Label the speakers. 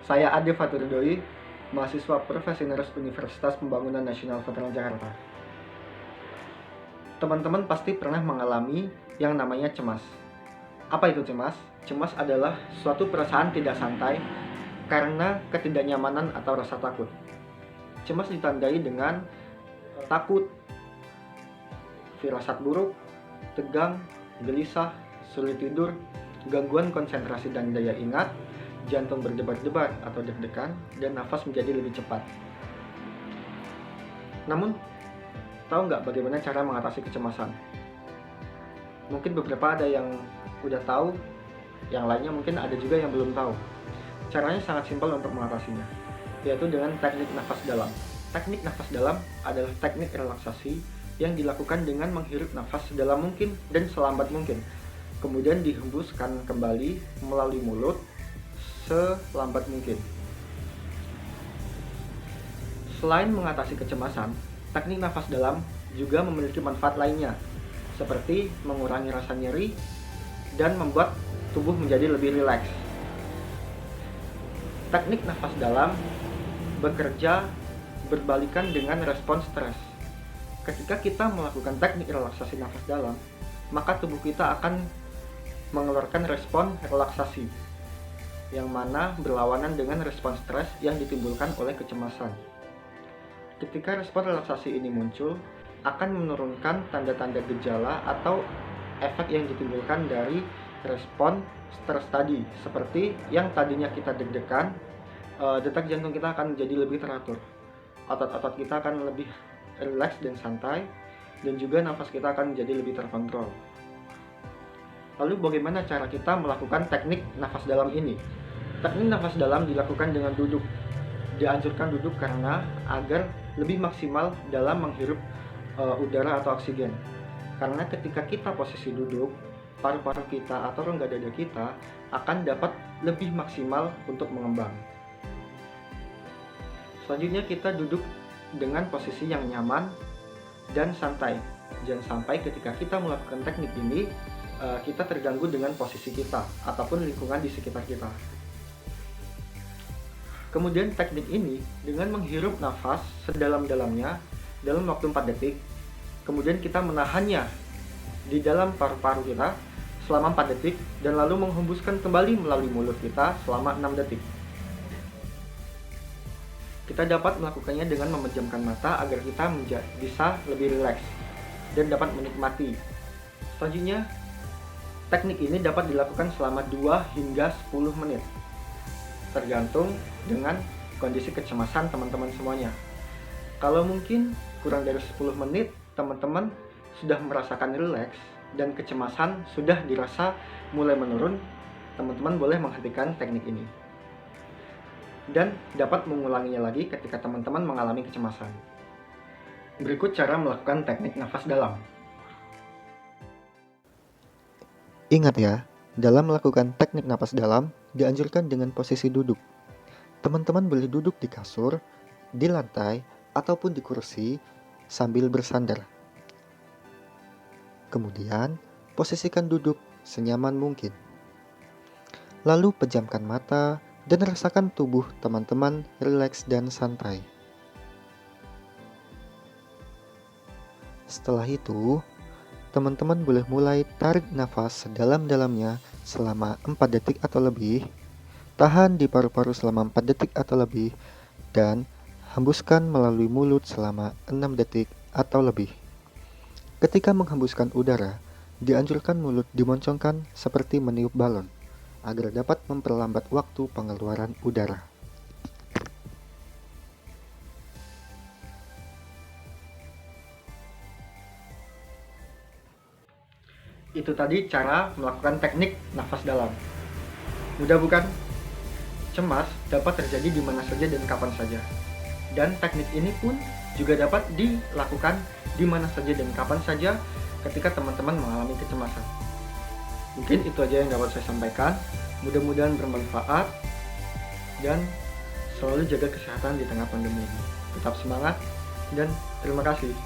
Speaker 1: Saya Ade Faturdoi, mahasiswa Profesionaris Universitas Pembangunan Nasional Veteran Jakarta. Teman-teman pasti pernah mengalami yang namanya cemas. Apa itu cemas? Cemas adalah suatu perasaan tidak santai karena ketidaknyamanan atau rasa takut. Cemas ditandai dengan takut, firasat buruk, tegang, gelisah, sulit tidur, gangguan konsentrasi dan daya ingat, jantung berdebar-debar atau deg-degan, dan nafas menjadi lebih cepat. Namun, tahu nggak bagaimana cara mengatasi kecemasan? Mungkin beberapa ada yang udah tahu, yang lainnya mungkin ada juga yang belum tahu. Caranya sangat simpel untuk mengatasinya, yaitu dengan teknik nafas dalam. Teknik nafas dalam adalah teknik relaksasi yang dilakukan dengan menghirup nafas sedalam mungkin dan selambat mungkin, kemudian dihembuskan kembali melalui mulut selambat mungkin. Selain mengatasi kecemasan, teknik nafas dalam juga memiliki manfaat lainnya, seperti mengurangi rasa nyeri dan membuat tubuh menjadi lebih rileks. Teknik nafas dalam bekerja berbalikan dengan respons stres. Ketika kita melakukan teknik relaksasi nafas dalam, maka tubuh kita akan mengeluarkan respon relaksasi, yang mana berlawanan dengan respon stres yang ditimbulkan oleh kecemasan. Ketika respon relaksasi ini muncul, akan menurunkan tanda-tanda gejala atau efek yang ditimbulkan dari respon stres tadi, seperti yang tadinya kita deg-degan, detak jantung kita akan menjadi lebih teratur, otot-otot kita akan lebih rileks dan santai, dan juga nafas kita akan menjadi lebih terkontrol. Lalu bagaimana cara kita melakukan teknik nafas dalam ini? Teknik nafas dalam dilakukan dengan duduk. Dianjurkan duduk karena agar lebih maksimal dalam menghirup udara atau oksigen. Karena ketika kita posisi duduk, paru-paru kita atau rongga dada kita akan dapat lebih maksimal untuk mengembang. Selanjutnya kita duduk dengan posisi yang nyaman dan santai. Jangan sampai ketika kita melakukan teknik ini kita terganggu dengan posisi kita ataupun lingkungan di sekitar kita. Kemudian teknik ini dengan menghirup nafas sedalam-dalamnya dalam waktu 4 detik, kemudian kita menahannya di dalam paru-paru kita selama 4 detik dan lalu menghembuskan kembali melalui mulut kita selama 6 detik. Kita dapat melakukannya dengan memejamkan mata agar kita bisa lebih rileks dan dapat menikmati. Selanjutnya, teknik ini dapat dilakukan selama 2 hingga 10 menit, tergantung dengan kondisi kecemasan teman-teman semuanya. Kalau mungkin kurang dari 10 menit, teman-teman sudah merasakan rileks dan kecemasan sudah dirasa mulai menurun, teman-teman boleh menghentikan teknik ini. Dan dapat mengulanginya lagi ketika teman-teman mengalami kecemasan. Berikut cara melakukan teknik nafas dalam.
Speaker 2: Ingat ya, dalam melakukan teknik napas dalam, dianjurkan dengan posisi duduk. Teman-teman boleh duduk di kasur, di lantai, ataupun di kursi sambil bersandar. Kemudian, posisikan duduk senyaman mungkin. Lalu pejamkan mata dan rasakan tubuh teman-teman rileks dan santai. Setelah itu, teman-teman boleh mulai tarik nafas sedalam-dalamnya selama 4 detik atau lebih, tahan di paru-paru selama 4 detik atau lebih, dan hembuskan melalui mulut selama 6 detik atau lebih. Ketika menghembuskan udara, dianjurkan mulut dimoncongkan seperti meniup balon, agar dapat memperlambat waktu pengeluaran udara.
Speaker 1: Itu tadi cara melakukan teknik nafas dalam. Mudah bukan? Cemas dapat terjadi di mana saja dan kapan saja. Dan teknik ini pun juga dapat dilakukan di mana saja dan kapan saja ketika teman-teman mengalami kecemasan. Mungkin itu aja yang dapat saya sampaikan. Mudah-mudahan bermanfaat dan selalu jaga kesehatan di tengah pandemi ini. Tetap semangat dan terima kasih.